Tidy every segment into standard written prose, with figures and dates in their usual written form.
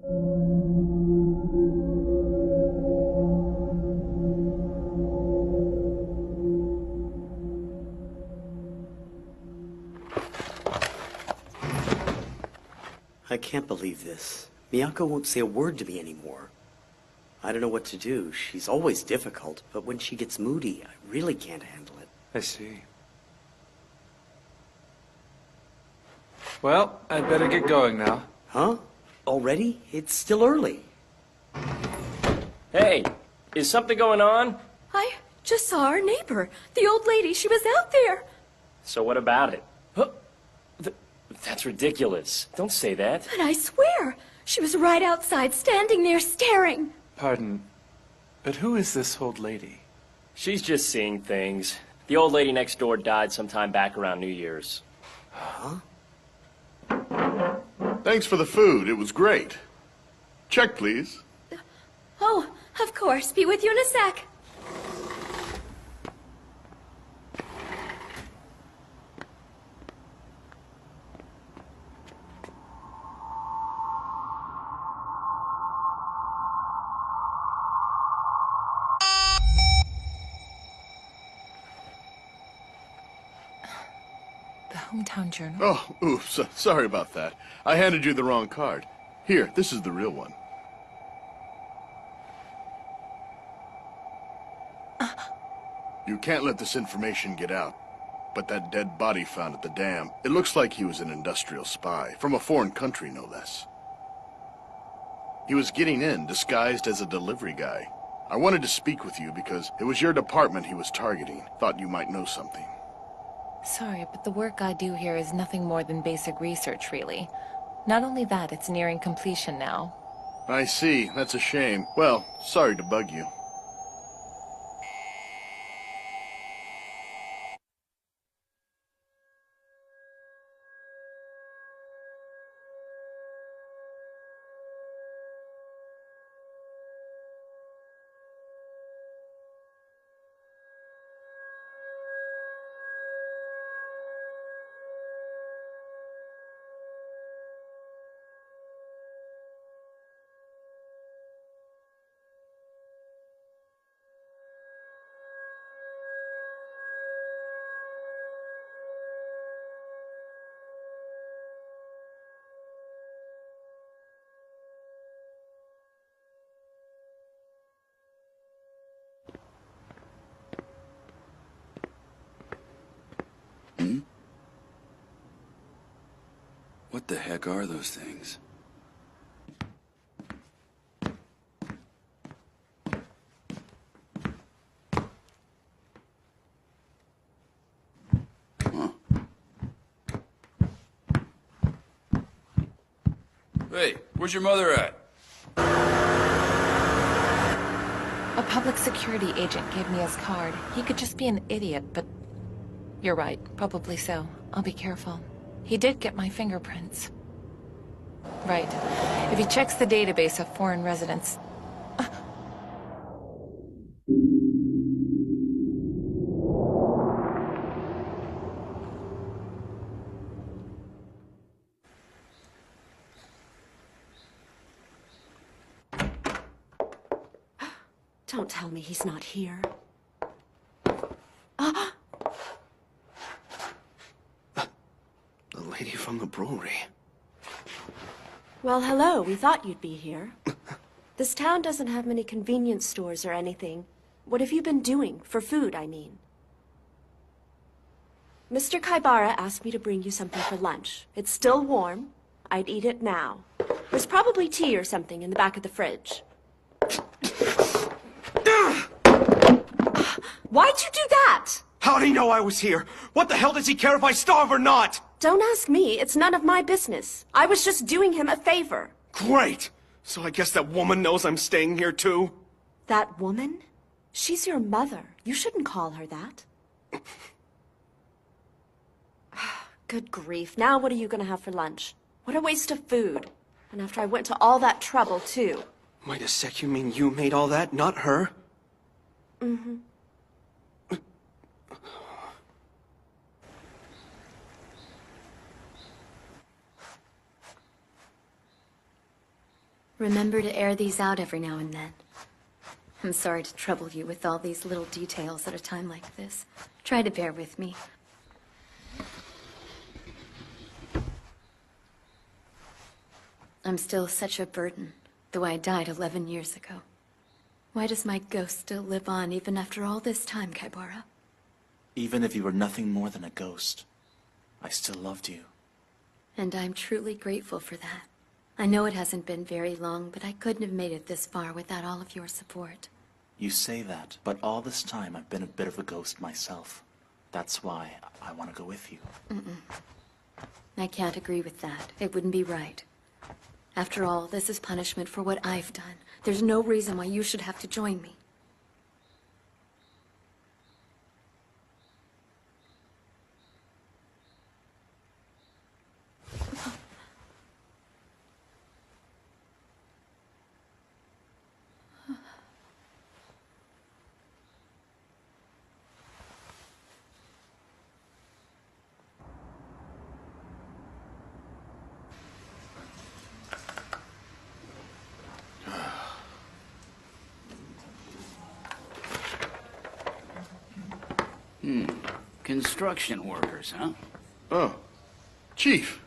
I can't believe this. Miyako won't say a word to me anymore. I don't know what to do. She's always difficult, but when she gets moody, I really can't handle it. I see. Well, I'd better get going now. Huh? Already? It's still early. Hey, is something going on? I just saw our neighbor. The old lady, she was out there. So what about it? Huh? That's ridiculous. Don't say that. But I swear, she was right outside, standing there staring. Pardon, but who is this old lady? She's just seeing things. The old lady next door died sometime back around New Year's. Huh? Thanks for the food. It was great. Check, please. Oh, of course. Be with you in a sec. Hometown Journal? Oh, oops. Sorry about that. I handed you the wrong card. Here, this is the real one. You can't let this information get out. But that dead body found at the dam, it looks like he was an industrial spy, from a foreign country, no less. He was getting in, disguised as a delivery guy. I wanted to speak with you because it was your department he was targeting. Thought you might know something. Sorry, but the work I do here is nothing more than basic research, really. Not only that, it's nearing completion now. I see. That's a shame. Well, sorry to bug you. What the heck are those things? Huh. Hey, where's your mother at? A public security agent gave me his card. He could just be an idiot, but... You're right, probably so. I'll be careful. He did get my fingerprints. Right. If he checks the database of foreign residents... Don't tell me he's not here. The lady from the brewery. Well, hello. We thought you'd be here. This town doesn't have many convenience stores or anything. What have you been doing? For food, I mean. Mr. Kaibara asked me to bring you something for lunch. It's still warm. I'd eat it now. There's probably tea or something in the back of the fridge. Why'd you do that? How'd he know I was here? What the hell does he care if I starve or not? Don't ask me. It's none of my business. I was just doing him a favor. Great! So I guess that woman knows I'm staying here too? That woman? She's your mother. You shouldn't call her that. Good grief. Now what are you gonna have for lunch? What a waste of food. And after I went to all that trouble, too. Wait a sec, you mean you made all that, not her? Mm-hmm. Remember to air these out every now and then. I'm sorry to trouble you with all these little details at a time like this. Try to bear with me. I'm still such a burden, though I died 11 years ago. Why does my ghost still live on even after all this time, Kaibara? Even if you were nothing more than a ghost, I still loved you. And I'm truly grateful for that. I know it hasn't been very long, but I couldn't have made it this far without all of your support. You say that, but all this time I've been a bit of a ghost myself. That's why I want to go with you. I can't agree with that. It wouldn't be right. After all, this is punishment for what I've done. There's no reason why you should have to join me. Construction workers, huh? Oh, Chief.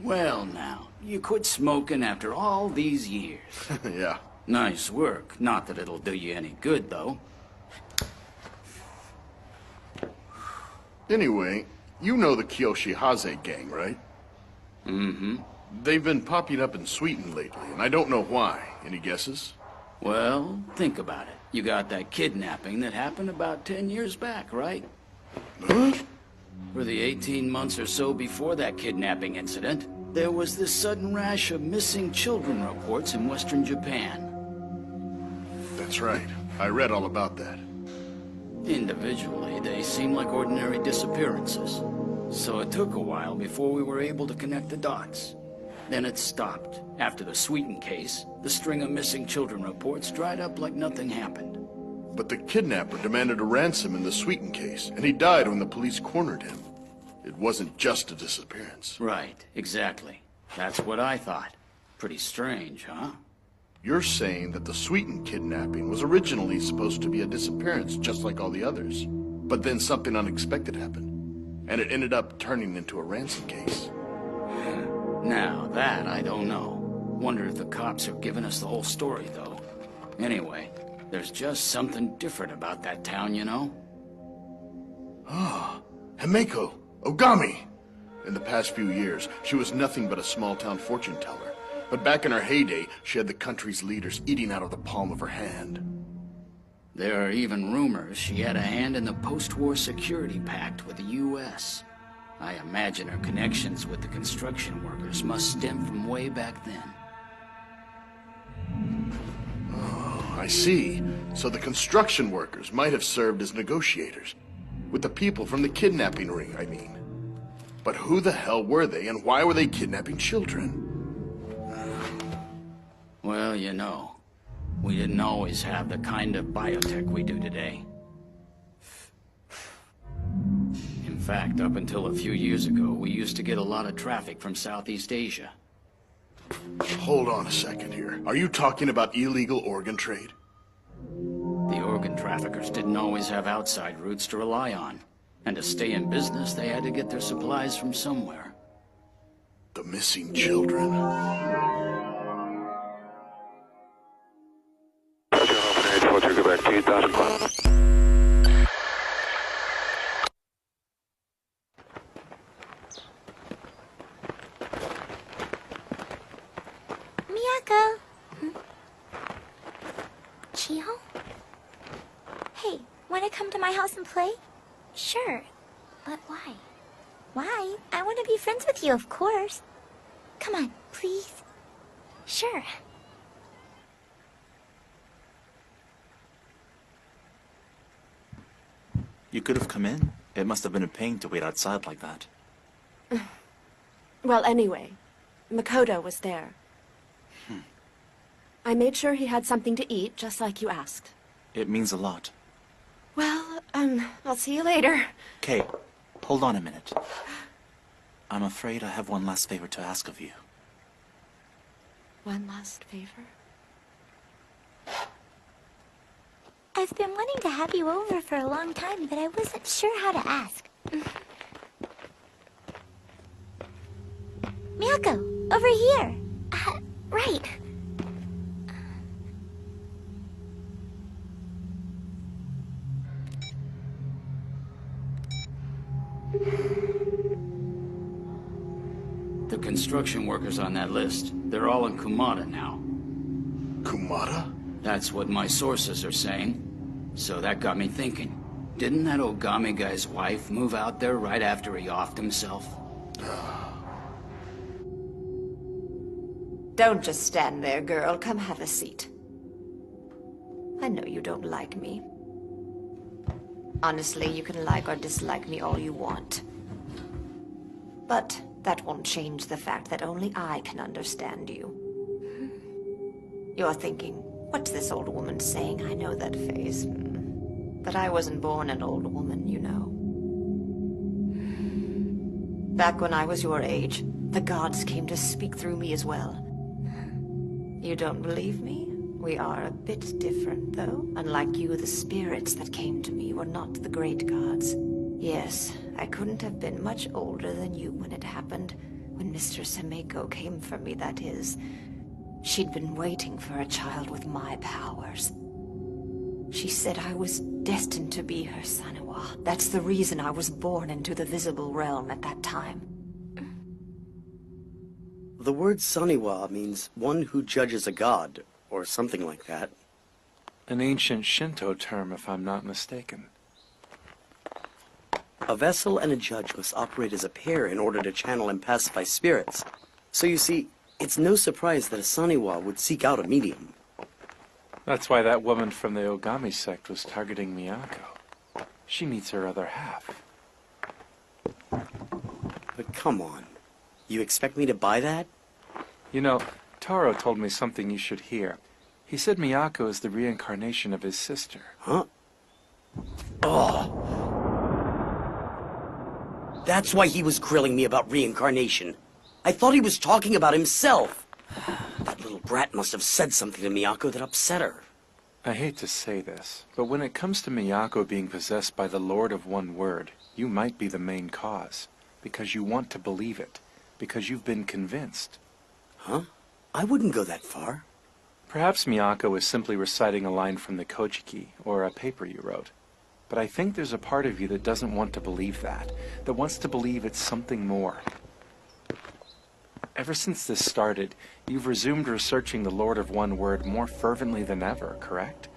Well now, you quit smoking after all these years. Yeah. Nice work. Not that it'll do you any good, though. Anyway, you know the Kiyoshi Haze gang, right? Mm-hmm. They've been popping up in Sweeten lately, and I don't know why. Any guesses? Well, think about it. You got that kidnapping that happened about 10 years back, right? Huh? For the 18 months or so before that kidnapping incident, there was this sudden rash of missing children reports in Western Japan. That's right. I read all about that. Individually, they seemed like ordinary disappearances. So it took a while before we were able to connect the dots. Then it stopped. After the Sweeten case, the string of missing children reports dried up like nothing happened. But the kidnapper demanded a ransom in the Sweeten case, and he died when the police cornered him. It wasn't just a disappearance. Right, exactly. That's what I thought. Pretty strange, huh? You're saying that the Sweeten kidnapping was originally supposed to be a disappearance, just like all the others. But then something unexpected happened, and it ended up turning into a ransom case. Now, that I don't know. Wonder if the cops have given us the whole story, though. Anyway, there's just something different about that town, you know? Ah, Himeko, Ogami! In the past few years, she was nothing but a small-town fortune teller. But back in her heyday, she had the country's leaders eating out of the palm of her hand. There are even rumors she had a hand in the post-war security pact with the U.S. I imagine her connections with the construction workers must stem from way back then. Oh, I see. So the construction workers might have served as negotiators. With the people from the kidnapping ring, I mean. But who the hell were they, and why were they kidnapping children? Well, you know, we didn't always have the kind of biotech we do today. In fact, up until a few years ago, we used to get a lot of traffic from Southeast Asia. Hold on a second here. Are you talking about illegal organ trade? The organ traffickers didn't always have outside routes to rely on. And to stay in business, they had to get their supplies from somewhere. The missing children. Miyako? Chiho? Hey, wanna come to my house and play? Sure. But why? Why? I want to be friends with you, of course. Come on, please. Sure. You could have come in. It must have been a pain to wait outside like that. Well, anyway, Makoto was there. I made sure he had something to eat, just like you asked. It means a lot. Well, I'll see you later. Kay, hold on a minute. I'm afraid I have one last favor to ask of you. One last favor? I've been wanting to have you over for a long time, but I wasn't sure how to ask. Miyako, over here. Right. The construction workers on that list, they're all in Kumada now. Kumada? That's what my sources are saying. So that got me thinking. Didn't that Ogami guy's wife move out there right after he offed himself? Don't just stand there, girl. Come have a seat. I know you don't like me. Honestly, you can like or dislike me all you want. But that won't change the fact that only I can understand you. You're thinking, what's this old woman saying? I know that face. But I wasn't born an old woman, you know. Back when I was your age, the gods came to speak through me as well. You don't believe me? We are a bit different, though. Unlike you, the spirits that came to me were not the great gods. Yes, I couldn't have been much older than you when it happened. When Mistress Himeko came for me, that is. She'd been waiting for a child with my powers. She said I was destined to be her Saniwa. That's the reason I was born into the visible realm at that time. The word Saniwa means one who judges a god, or something like that. An ancient Shinto term, if I'm not mistaken. A vessel and a judge must operate as a pair in order to channel and pacify spirits. So you see, it's no surprise that a Saniwa would seek out a medium. That's why that woman from the Ogami sect was targeting Miyako. She needs her other half. But come on. You expect me to buy that? You know, Taro told me something you should hear. He said Miyako is the reincarnation of his sister. Huh? Oh! That's why he was grilling me about reincarnation. I thought he was talking about himself. That little brat must have said something to Miyako that upset her. I hate to say this, but when it comes to Miyako being possessed by the Lord of One Word, you might be the main cause. Because you want to believe it. Because you've been convinced. Huh? I wouldn't go that far. Perhaps Miyako is simply reciting a line from the Kojiki, or a paper you wrote. But I think there's a part of you that doesn't want to believe that wants to believe it's something more. Ever since this started, you've resumed researching the Lord of One Word more fervently than ever, correct?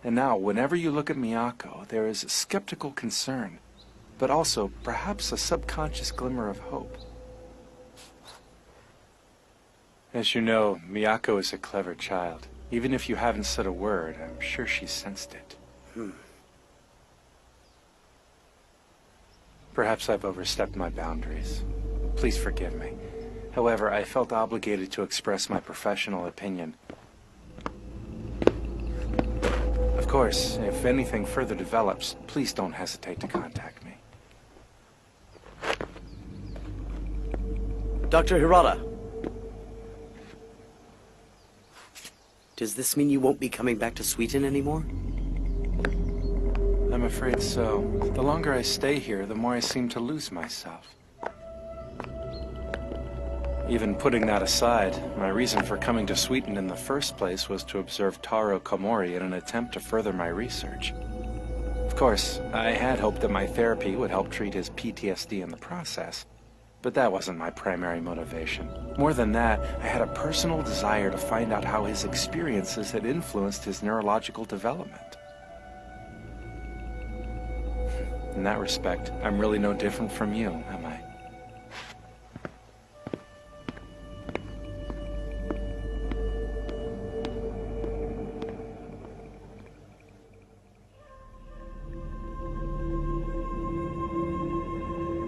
And now, whenever you look at Miyako, there is skeptical concern, but also perhaps a subconscious glimmer of hope. As you know, Miyako is a clever child. Even if you haven't said a word, I'm sure she sensed it. Perhaps I've overstepped my boundaries. Please forgive me. However, I felt obligated to express my professional opinion. Of course, if anything further develops, please don't hesitate to contact me. Dr. Hirata. Does this mean you won't be coming back to Sweden anymore? I'm afraid so. The longer I stay here, the more I seem to lose myself. Even putting that aside, my reason for coming to Sweden in the first place was to observe Taro Komori in an attempt to further my research. Of course, I had hoped that my therapy would help treat his PTSD in the process, but that wasn't my primary motivation. More than that, I had a personal desire to find out how his experiences had influenced his neurological development. In that respect, I'm really no different from you, am I?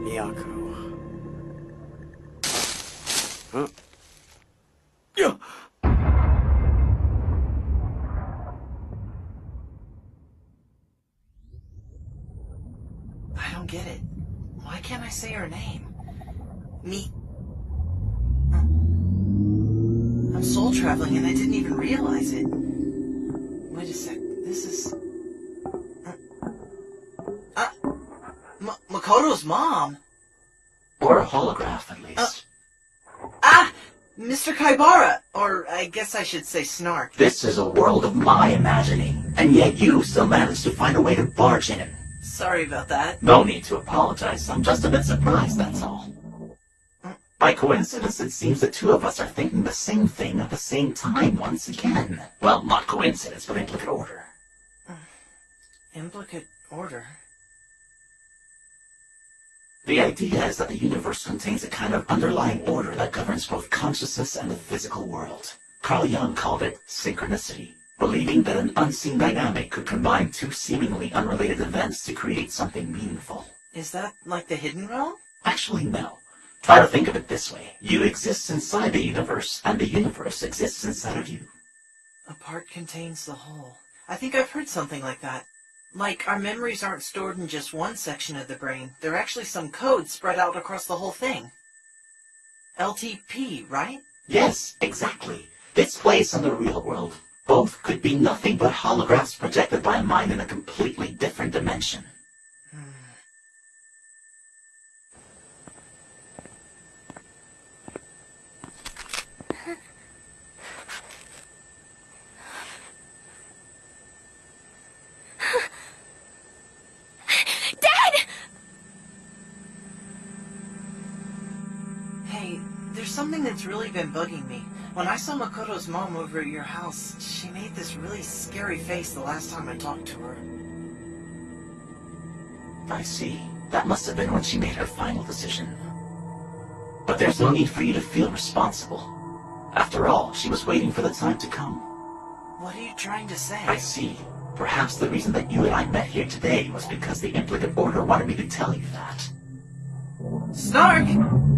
Miyako. Huh? Yeah. I don't get it. Why can't I say her name? Me? I'm soul traveling and I didn't even realize it. Wait a sec. This is... Makoto's mom? Or a holograph, at least. Mr. Kaibara! Or I guess I should say Snark. This is a world of my imagining, and yet you still managed to find a way to barge in. Sorry about that. No need to apologize. I'm just a bit surprised, that's all. By coincidence, it seems the two of us are thinking the same thing at the same time once again. Well, not coincidence, but implicate order. Implicate order? The idea is that the universe contains a kind of underlying order that governs both consciousness and the physical world. Carl Jung called it synchronicity, believing that an unseen dynamic could combine two seemingly unrelated events to create something meaningful. Is that like the hidden realm? Actually, no. Try to think of it this way. You exist inside the universe, and the universe exists inside of you. A part contains the whole. I think I've heard something like that. Like, our memories aren't stored in just one section of the brain. They're actually some codes spread out across the whole thing. LTP, right? Yes, exactly. This place and the real world. Both could be nothing but holographs projected by a mind in a completely different dimension. Hey, there's something that's really been bugging me. When I saw Makoto's mom over at your house, she made this really scary face the last time I talked to her. I see. That must have been when she made her final decision. But there's no need for you to feel responsible. After all, she was waiting for the time to come. What are you trying to say? I see. Perhaps the reason that you and I met here today was because the implicate order wanted me to tell you that. Snark!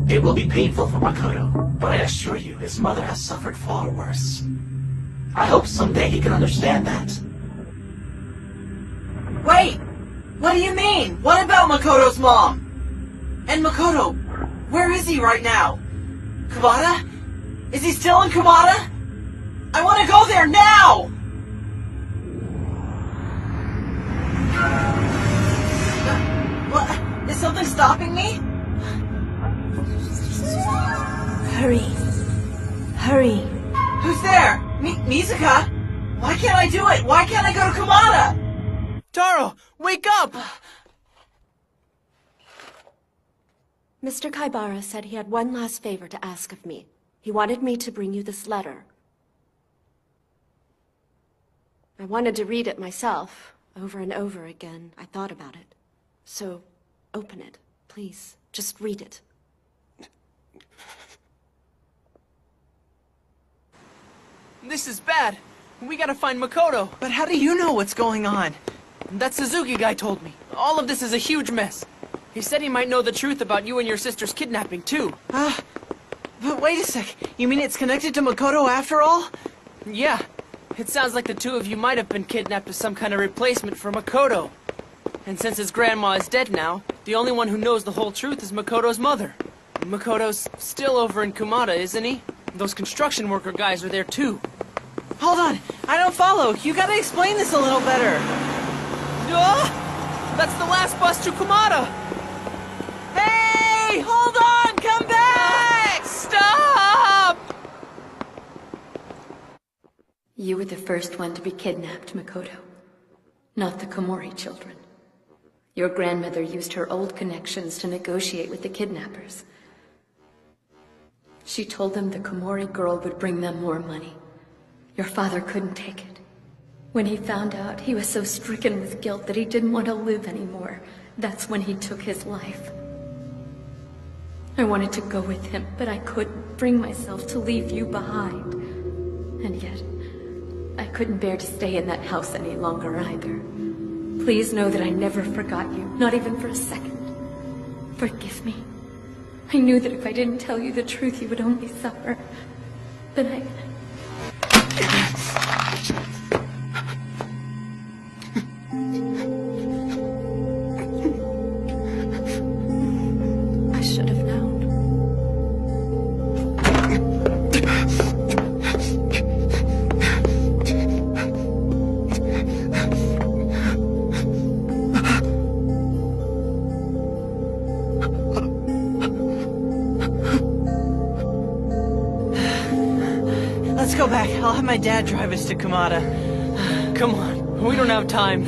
It will be painful for Makoto, but I assure you his mother has suffered far worse. I hope someday he can understand that. Wait! What do you mean? What about Makoto's mom? And Makoto, where is he right now? Kumada? Is he still in Kumada? I want to go there now! What? Is something stopping me? Hurry. Hurry. Who's there? Mizuka? Why can't I do it? Why can't I go to Kumada? Taro, wake up! Mr. Kaibara said he had one last favor to ask of me. He wanted me to bring you this letter. I wanted to read it myself. Over and over again, I thought about it. So, open it, please. Just read it. This is bad. We gotta find Makoto. But how do you know what's going on? That Suzuki guy told me. All of this is a huge mess. He said he might know the truth about you and your sister's kidnapping, too. But wait a sec. You mean it's connected to Makoto after all? Yeah. It sounds like the two of you might have been kidnapped as some kind of replacement for Makoto. And since his grandma is dead now, the only one who knows the whole truth is Makoto's mother. Makoto's still over in Kumada, isn't he? Those construction worker guys are there, too. Hold on. I don't follow. You gotta explain this a little better. That's the last bus to Kumada! Hey! Hold on! Come back! Stop! You were the first one to be kidnapped, Makoto. Not the Komori children. Your grandmother used her old connections to negotiate with the kidnappers. She told them the Komori girl would bring them more money. Your father couldn't take it. When he found out, he was so stricken with guilt that he didn't want to live anymore. That's when he took his life. I wanted to go with him, but I couldn't bring myself to leave you behind. And yet, I couldn't bear to stay in that house any longer either. Please know that I never forgot you, not even for a second. Forgive me. I knew that if I didn't tell you the truth, you would only suffer. But I should have known. Let's go back. I'll have my dad drive us to Kamada. Come on. We don't have time.